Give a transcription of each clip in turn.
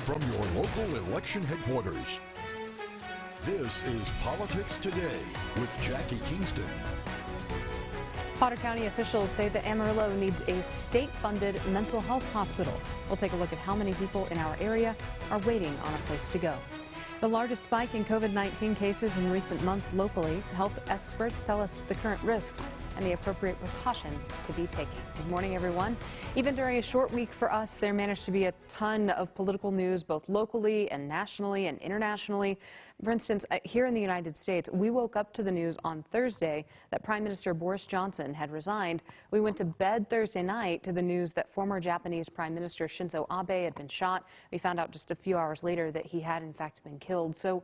from your local election headquarters. This is Politics Today with Jackie Kingston. Potter County officials say that Amarillo needs a state-funded mental health hospital. We'll take a look at how many people in our area are waiting on a place to go. The largest spike in COVID-19 cases in recent months locally. Health experts tell us the current risks and the appropriate precautions to be taken. Good morning, everyone. Even during a short week for us, there managed to be a ton of political news, both locally and nationally and internationally. For instance, here in the United States, we woke up to the news on Thursday that Prime Minister Boris Johnson had resigned. We went to bed Thursday night to the news that former Japanese Prime Minister Shinzo Abe had been shot. We found out just a few hours later that he had in fact been killed. So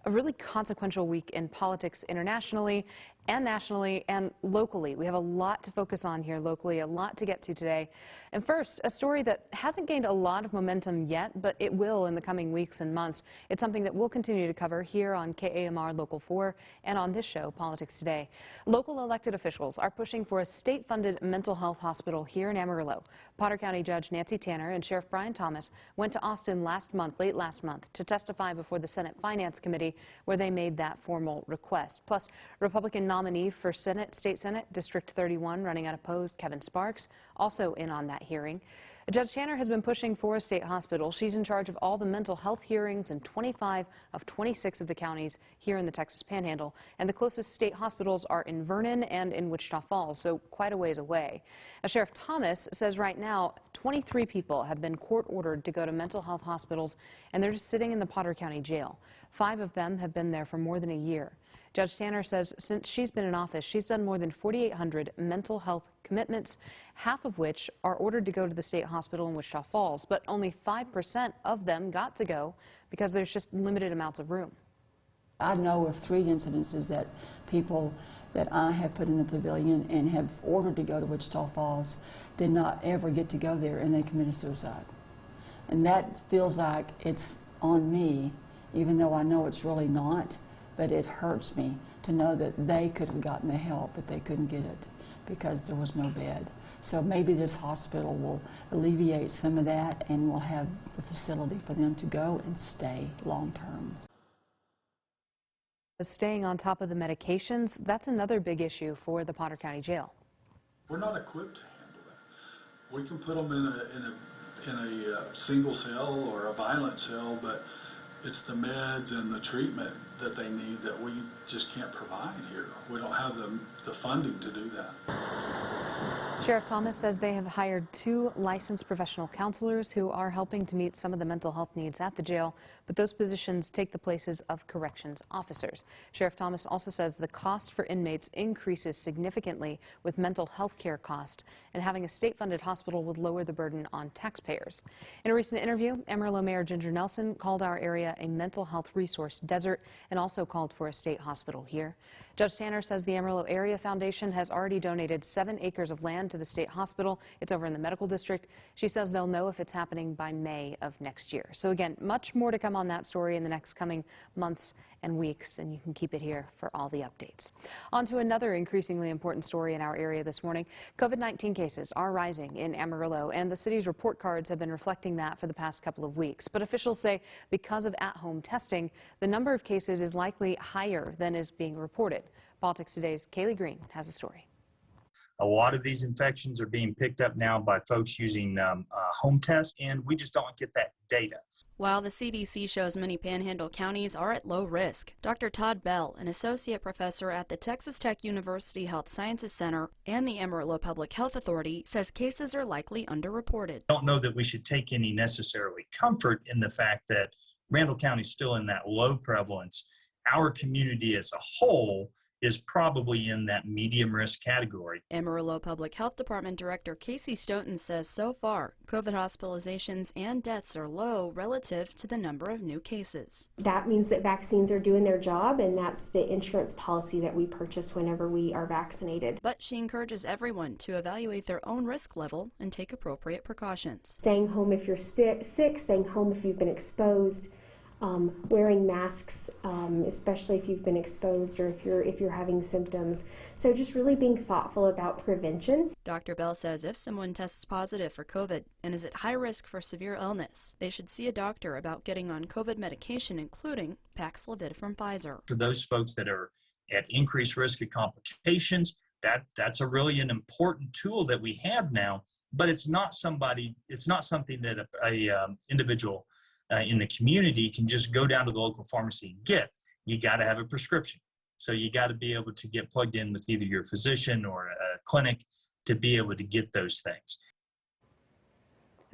a really consequential week in politics internationally and nationally and locally. We have a lot to focus on here locally, a lot to get to today. And first, a story that hasn't gained a lot of momentum yet, but it will in the coming weeks and months. It's something that we'll continue to cover here on KAMR Local 4 and on this show, Politics Today. Local elected officials are pushing for a state-funded mental health hospital here in Amarillo. Potter County Judge Nancy Tanner and Sheriff Brian Thomas went to Austin late last month, to testify before the Senate Finance Committee, where they made that formal request. Plus, Republican nominee for State Senate District 31 running unopposed, Kevin Sparks, also in on that hearing. Judge Tanner has been pushing for a state hospital. She's in charge of all the mental health hearings in 25 of 26 of the counties here in the Texas Panhandle. And the closest state hospitals are in Vernon and in Wichita Falls, so quite a ways away. Sheriff Thomas says right now 23 people have been court-ordered to go to mental health hospitals, and they're just sitting in the Potter County Jail. 5 of them have been there for more than a year. Judge Tanner says since she's been in office, she's done more than 4,800 mental health commitments, half of which are ordered to go to the state hospital in Wichita Falls, but only 5% of them got to go because there's just limited amounts of room. I know of 3 incidences that people that I have put in the pavilion and have ordered to go to Wichita Falls did not ever get to go there, and they committed suicide. And that feels like it's on me, even though I know it's really not. But it hurts me to know that they could have gotten the help, but they couldn't get it because there was no bed. So maybe this hospital will alleviate some of that, and we'll have the facility for them to go and stay long term. Staying on top of the medications, that's another big issue for the Potter County Jail. We're not equipped to handle that. We can put them in a single cell or a violent cell, but it's the meds and the treatment that they need that we just can't provide here. We don't have the funding to do that. Sheriff Thomas says they have hired 2 licensed professional counselors who are helping to meet some of the mental health needs at the jail, but those positions take the places of corrections officers. Sheriff Thomas also says the cost for inmates increases significantly with mental health care costs, and having a state-funded hospital would lower the burden on taxpayers. In a recent interview, Amarillo Mayor Ginger Nelson called our area a mental health resource desert and also called for a state hospital here. Judge Tanner says the Amarillo Area Foundation has already donated 7 acres of land to the state hospital. It's over in the medical district. She says they'll know if it's happening by May of next year. So again, much more to come on that story in the next coming months and weeks, and you can keep it here for all the updates. On to another increasingly important story in our area this morning. COVID-19 cases are rising in Amarillo, and the city's report cards have been reflecting that for the past couple of weeks. But officials say because of at-home testing, the number of cases is likely higher than is being reported. Politics Today's Kaylee Green has a story. A lot of these infections are being picked up now by folks using home tests, and we just don't get that data. While the CDC shows many Panhandle counties are at low risk, Dr. Todd Bell, an associate professor at the Texas Tech University Health Sciences Center and the Amarillo Public Health Authority, says cases are likely underreported. I don't know that we should take any necessarily comfort in the fact that Randall County is still in that low prevalence. Our community as a whole is probably in that medium risk category. Amarillo Public Health Department Director Casey Stoughton says so far, COVID hospitalizations and deaths are low relative to the number of new cases. That means that vaccines are doing their job, and that's the insurance policy that we purchase whenever we are vaccinated. But she encourages everyone to evaluate their own risk level and take appropriate precautions. Staying home if you're sick, staying home if you've been exposed, wearing masks, especially if you've been exposed or if you're having symptoms. So just really being thoughtful about prevention. Dr. Bell says if someone tests positive for COVID and is at high risk for severe illness, they should see a doctor about getting on COVID medication, including Paxlovid from Pfizer. For those folks that are at increased risk of complications, that's a really an important tool that we have now, but it's not something that a individual in the community can just go down to the local pharmacy and get. You got to have a prescription. So you got to be able to get plugged in with either your physician or a clinic to be able to get those things.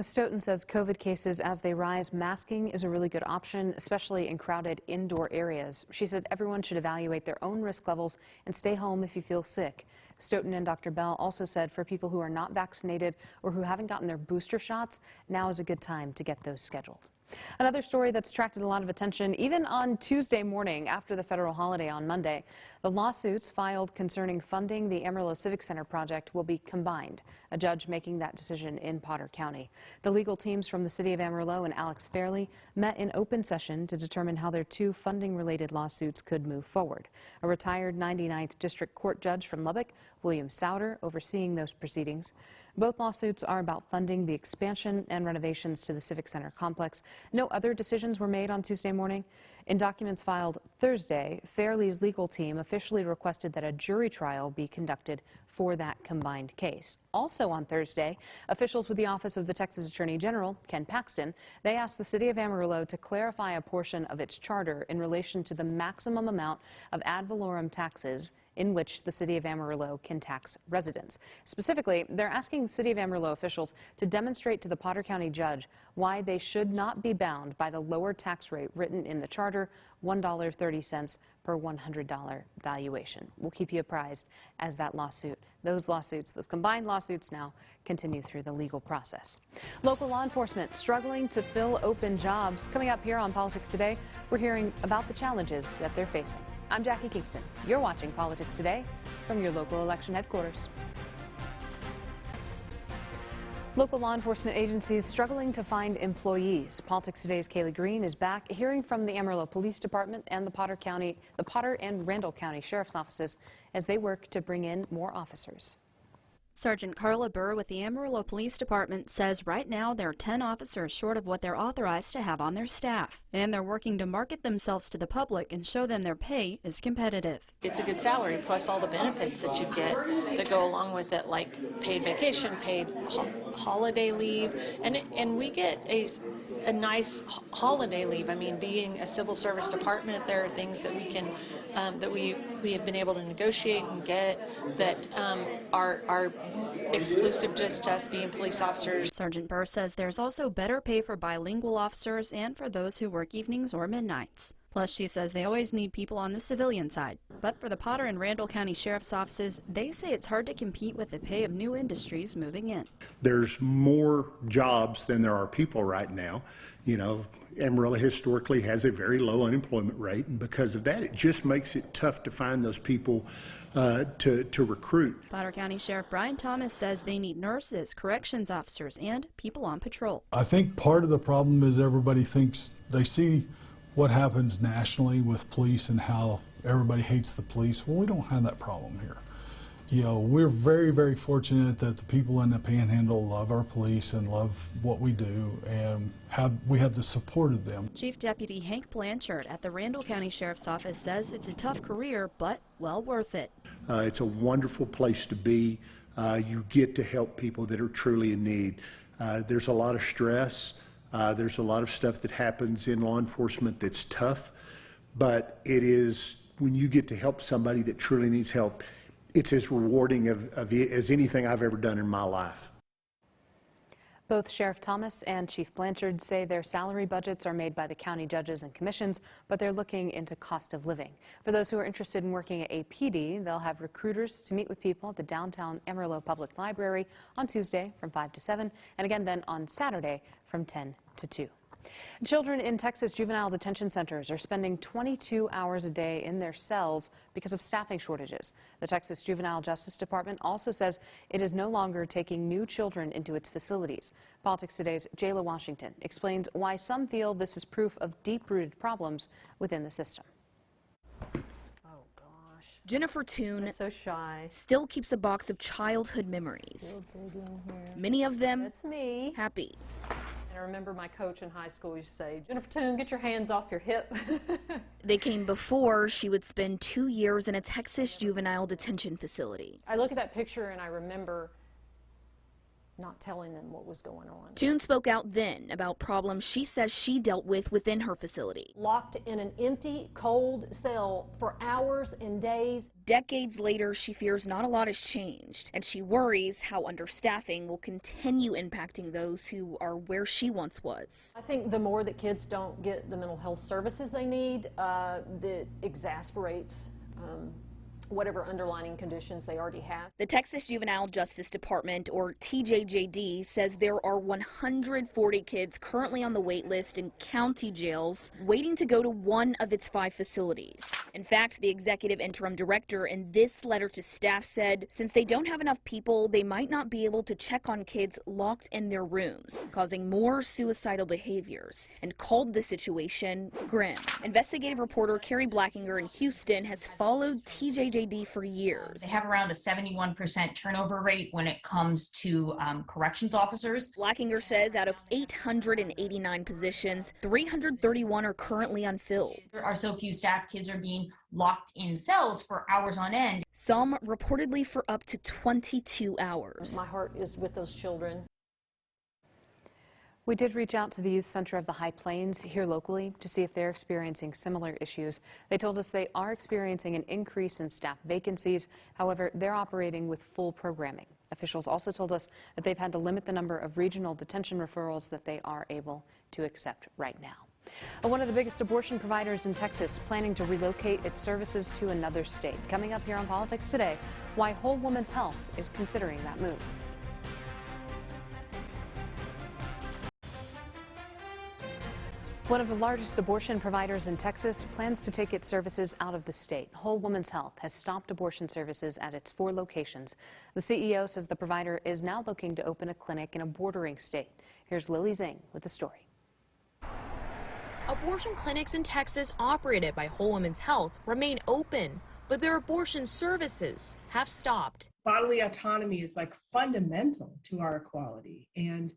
Stoughton says COVID cases as they rise, masking is a really good option, especially in crowded indoor areas. She said everyone should evaluate their own risk levels and stay home if you feel sick. Stoughton and Dr. Bell also said for people who are not vaccinated or who haven't gotten their booster shots, now is a good time to get those scheduled. Another story that's attracted a lot of attention, even on Tuesday morning after the federal holiday on Monday. The lawsuits filed concerning funding the Amarillo Civic Center project will be combined, a judge making that decision in Potter County. The legal teams from the city of Amarillo and Alex Fairley met in open session to determine how their two funding-related lawsuits could move forward. A retired 99th District Court judge from Lubbock, William Souter, overseeing those proceedings. Both lawsuits are about funding the expansion and renovations to the Civic Center complex. No other decisions were made on Tuesday morning. In documents filed Thursday, Fairley's legal team officially requested that a jury trial be conducted for that combined case. Also on Thursday, officials with the Office of the Texas Attorney General, Ken Paxton, they asked the city of Amarillo to clarify a portion of its charter in relation to the maximum amount of ad valorem taxes in which the city of Amarillo can tax residents. Specifically, they're asking the city of Amarillo officials to demonstrate to the Potter County judge why they should not be bound by the lower tax rate written in the charter, $1.30 per $100 valuation. We'll keep you apprised as those combined lawsuits now continue through the legal process. Local law enforcement struggling to fill open jobs. Coming up here on Politics Today, we're hearing about the challenges that they're facing. I'm Jackie Kingston. You're watching Politics Today from your local election headquarters. Local law enforcement agencies struggling to find employees. Politics Today's Kaylee Green is back hearing from the Amarillo Police Department and the Potter and Randall County Sheriff's offices as they work to bring in more officers. Sergeant Carla Burr with the Amarillo Police Department says right now they're 10 officers short of what they're authorized to have on their staff. And they're working to market themselves to the public and show them their pay is competitive. It's a good salary plus all the benefits that you get that go along with it, like paid vacation, paid holiday leave, and we get a nice holiday leave. I mean, being a civil service department, there are things that we can that we have been able to negotiate and get that are exclusive just to us being police officers. Sergeant Burr says there's also better pay for bilingual officers and for those who work evenings or midnights. Plus, she says they always need people on the civilian side. But for the Potter and Randall County Sheriff's offices, they say it's hard to compete with the pay of new industries moving in. There's more jobs than there are people right now. You know, Amarillo historically has a very low unemployment rate, and because of that, it just makes it tough to find those people to recruit. Potter County Sheriff Brian Thomas says they need nurses, corrections officers, and people on patrol. I think part of the problem is everybody thinks they see what happens nationally with police and how everybody hates the police. Well, we don't have that problem here. You know, we're very, very fortunate that the people in the Panhandle love our police and love what we do, and we have the support of them. Chief Deputy Hank Blanchard at the Randall County Sheriff's Office says it's a tough career, but well worth it. It's a wonderful place to be. You get to help people that are truly in need. There's a lot of stress. There's a lot of stuff that happens in law enforcement that's tough, but it is when you get to help somebody that truly needs help, it's as rewarding as anything I've ever done in my life. Both Sheriff Thomas and Chief Blanchard say their salary budgets are made by the county judges and commissions, but they're looking into cost of living. For those who are interested in working at APD, they'll have recruiters to meet with people at the downtown Amarillo Public Library on Tuesday from 5 to 7, and again then on Saturday from 10 to 2. Children in Texas juvenile detention centers are spending 22 hours a day in their cells because of staffing shortages. The Texas Juvenile Justice Department also says it is no longer taking new children into its facilities. Politics Today's Jayla Washington explains why some feel this is proof of deep-rooted problems within the system. Jennifer Toon, so shy, still keeps a box of childhood memories. Many of them That's me. happy. And I remember my coach in high school used to say, Jennifer Toon, get your hands off your hip. They came before she would spend 2 years in a Texas juvenile detention facility. I look at that picture and I remember not telling them what was going on. Toon spoke out then about problems she says she dealt with within her facility. Locked in an empty, cold cell for hours and days. Decades later, she fears not a lot has changed, and she worries how understaffing will continue impacting those who are where she once was. I think the more that kids don't get the mental health services they need, that exasperates whatever underlying conditions they already have. The Texas Juvenile Justice Department, or TJJD, says there are 140 kids currently on the wait list in county jails waiting to go to one of its 5 facilities. In fact, the executive interim director in this letter to staff said since they don't have enough people, they might not be able to check on kids locked in their rooms, causing more suicidal behaviors, and called the situation grim. Investigative reporter Carrie Blackinger in Houston has followed TJJD for years. They have around a 71% turnover rate when it comes to corrections officers. Blackinger says out of 889 positions, 331 are currently unfilled. There are so few staff, kids are being locked in cells for hours on end. Some reportedly for up to 22 hours. My heart is with those children. We did reach out to the Youth Center of the High Plains here locally to see if they're experiencing similar issues. They told us they are experiencing an increase in staff vacancies. However, they're operating with full programming. Officials also told us that they've had to limit the number of regional detention referrals that they are able to accept right now. One of the biggest abortion providers in Texas planning to relocate its services to another state. Coming up here on Politics Today, why Whole Woman's Health is considering that move. One of the largest abortion providers in Texas plans to take its services out of the state. Whole Woman's Health has stopped abortion services at its 4 locations. The CEO says the provider is now looking to open a clinic in a bordering state. Here's Lily Zing with the story. Abortion clinics in Texas operated by Whole Woman's Health remain open, but their abortion services have stopped. Bodily autonomy is like fundamental to our equality, and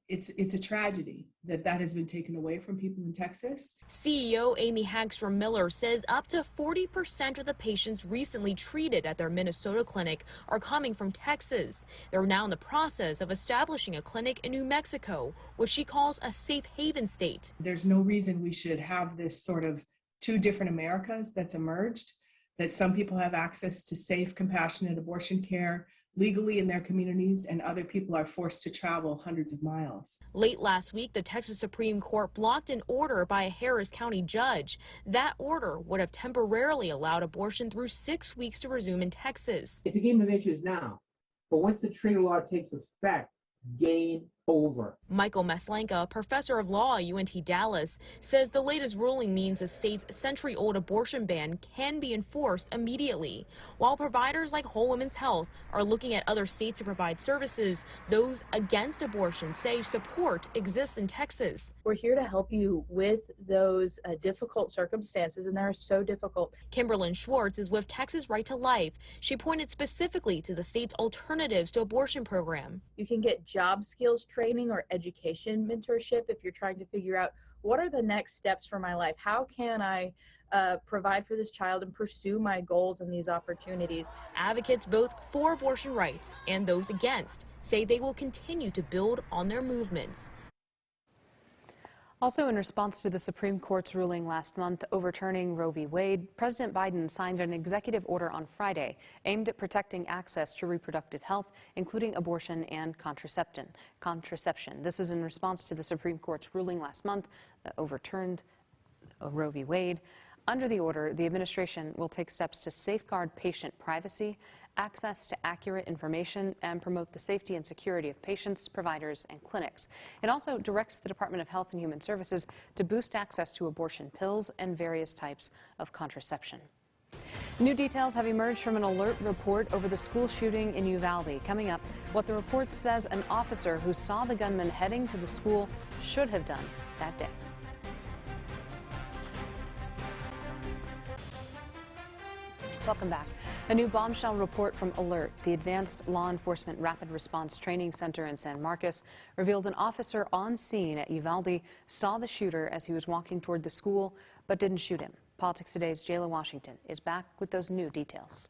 it's a tragedy that has been taken away from people in Texas. CEO Amy Hagstrom Miller says up to 40% of the patients recently treated at their Minnesota clinic are coming from Texas. They're now in the process of establishing a clinic in New Mexico, which she calls a safe haven state. There's no reason we should have this sort of 2 different Americas that's emerged, that some people have access to safe, compassionate abortion care legally in their communities, and other people are forced to travel hundreds of miles. Late last week, the Texas Supreme Court blocked an order by a Harris County judge. That order would have temporarily allowed abortion through 6 weeks to resume in Texas. It's a game of inches now, but once the trigger law takes effect, game over. Michael Maslanka, professor of law at UNT Dallas, says the latest ruling means the state's century-old abortion ban can be enforced immediately. While providers like Whole Woman's Health are looking at other states to provide services, those against abortion say support exists in Texas. We're here to help you with those difficult circumstances, and they're so difficult. Kimberlyn Schwartz is with Texas Right to Life. She pointed specifically to the state's alternatives to abortion program. You can get job skills training or education mentorship if you're trying to figure out what are the next steps for my life. How can I provide for this child and pursue my goals and these opportunities? Advocates both for abortion rights and those against say they will continue to build on their movements. Also, in response to the Supreme Court's ruling last month overturning Roe v. Wade, President Biden signed an executive order on Friday aimed at protecting access to reproductive health, including abortion and contraception. This is in response to the Supreme Court's ruling last month that overturned Roe v. Wade. Under the order, the administration will take steps to safeguard patient privacy access to accurate information and promote the safety and security of patients, providers, and clinics. It also directs the Department of Health and Human Services to boost access to abortion pills and various types of contraception. New details have emerged from an alert report over the school shooting in Uvalde. Coming up, what the report says an officer who saw the gunman heading to the school should have done that day. Welcome back. A new bombshell report from ALERT, the Advanced Law Enforcement Rapid Response Training Center in San Marcos, revealed an officer on scene at Uvalde saw the shooter as he was walking toward the school, but didn't shoot him. Politics Today's Jayla Washington is back with those new details.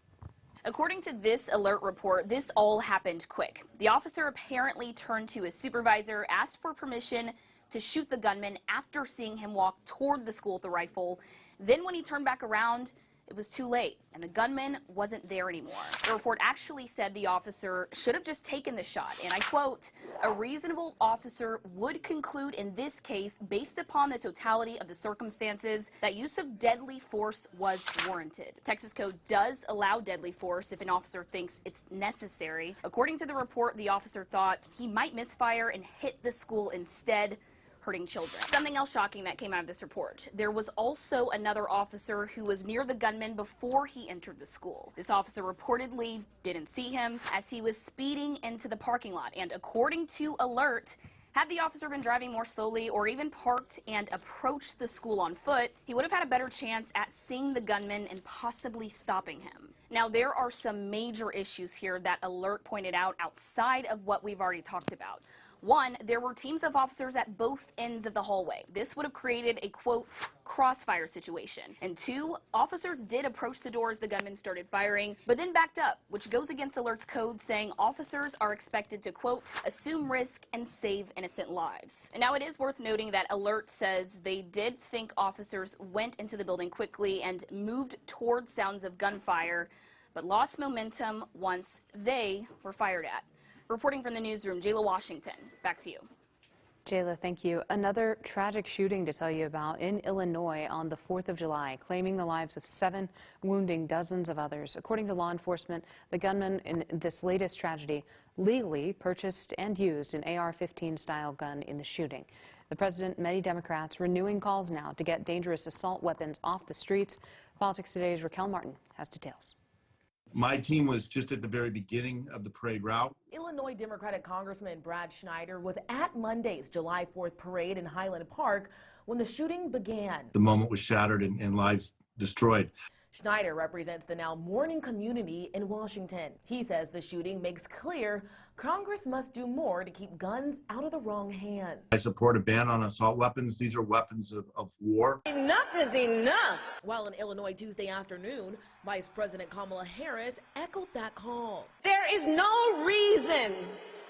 According to this alert report, this all happened quick. The officer apparently turned to his supervisor, asked for permission to shoot the gunman after seeing him walk toward the school with the rifle. Then when he turned back around, it was too late, and the gunman wasn't there anymore. The report actually said the officer should have just taken the shot, and I quote, "A reasonable officer would conclude in this case, based upon the totality of the circumstances, that use of deadly force was warranted." Texas Code does allow deadly force if an officer thinks it's necessary. According to the report, the officer thought he might misfire and hit the school instead, hurting children. Something else shocking that came out of this report. There was also another officer who was near the gunman before he entered the school. This officer reportedly didn't see him as he was speeding into the parking lot. And according to ALERT, had the officer been driving more slowly or even parked and approached the school on foot, he would have had a better chance at seeing the gunman and possibly stopping him. Now, there are some major issues here that ALERT pointed out outside of what we've already talked about. One, there were teams of officers at both ends of the hallway. This would have created a, quote, crossfire situation. And two, officers did approach the door as the gunman started firing, but then backed up, which goes against ALERT's code saying officers are expected to, quote, assume risk and save innocent lives. And now it is worth noting that ALERT says they did think officers went into the building quickly and moved towards sounds of gunfire, but lost momentum once they were fired at. Reporting from the newsroom, Jayla Washington, back to you. Jayla, thank you. Another tragic shooting to tell you about in Illinois on the 4th of July, claiming the lives of 7, wounding dozens of others. According to law enforcement, the gunman in this latest tragedy legally purchased and used an AR-15 style gun in the shooting. The president, many Democrats renewing calls now to get dangerous assault weapons off the streets. Politics Today's Raquel Martin has details. My team was just at the very beginning of the parade route. Illinois Democratic Congressman Brad Schneider was at Monday's July 4th parade in Highland Park when the shooting began. The moment was shattered and lives destroyed. Schneider represents the now mourning community in Washington. He says the shooting makes clear Congress must do more to keep guns out of the wrong hands. I support a ban on assault weapons. These are weapons of war. Enough is enough. While in Illinois Tuesday afternoon, Vice President Kamala Harris echoed that call. There is no reason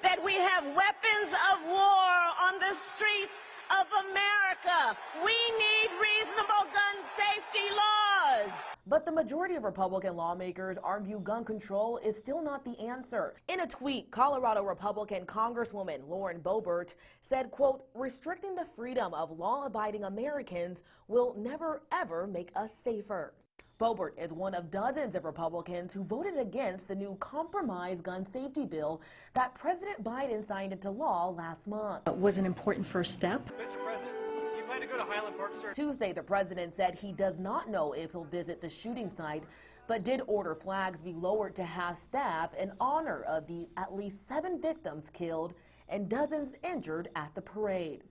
that we have weapons of war on the streets of America. We need reasonable gun safety laws. But the majority of Republican lawmakers argue gun control is still not the answer. In a tweet, Colorado Republican Congresswoman Lauren Boebert said, quote, restricting the freedom of law-abiding Americans will never, ever make us safer. Boebert is one of dozens of Republicans who voted against the new compromise gun safety bill that President Biden signed into law last month. It was an important first step. Mr. President, do you plan to go to Highland Park, sir? Tuesday, the president said he does not know if he'll visit the shooting site, but did order flags be lowered to half staff in honor of the at least 7 victims killed and dozens injured at the parade.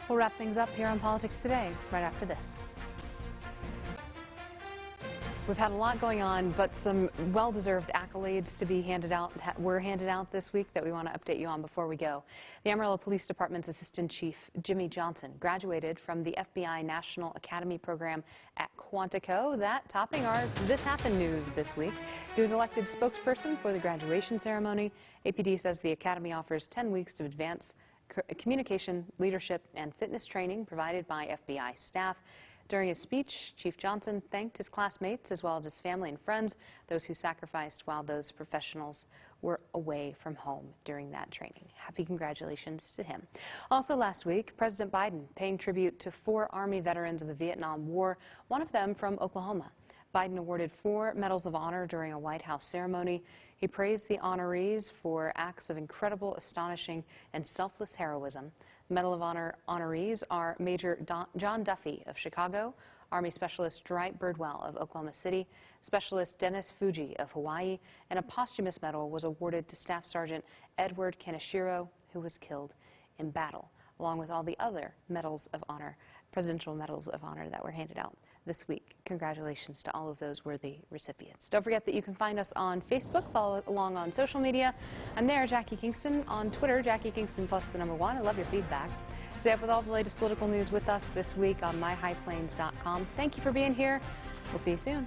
We'll wrap things up here on Politics Today right after this. We've had a lot going on, but some well-deserved accolades to be handed out were handed out this week that we want to update you on before we go. The Amarillo Police Department's Assistant Chief Jimmy Johnson graduated from the FBI National Academy program at Quantico, that topping our This Happened news this week. He was elected spokesperson for the graduation ceremony. APD says the Academy offers 10 weeks to advance communication, leadership, and fitness training provided by FBI staff. During his speech, Chief Johnson thanked his classmates as well as his family and friends, those who sacrificed while those professionals were away from home during that training. Happy congratulations to him. Also last week, President Biden paying tribute to 4 Army veterans of the Vietnam War, one of them from Oklahoma. Biden awarded 4 Medals of Honor during a White House ceremony. He praised the honorees for acts of incredible, astonishing, and selfless heroism. The Medal of Honor honorees are Major John Duffy of Chicago, Army Specialist Dwight Birdwell of Oklahoma City, Specialist Dennis Fuji of Hawaii, and a posthumous medal was awarded to Staff Sergeant Edward Kaneshiro, who was killed in battle, along with all the other Medals of Honor, Presidential Medals of Honor that were handed out this week. Congratulations to all of those worthy recipients. Don't forget that you can find us on Facebook, follow along on social media. I'm there, Jackie Kingston, on Twitter, Jackie Kingston plus the number 1. I love your feedback. Stay up with all the latest political news with us this week on myhighplains.com. Thank you for being here. We'll see you soon.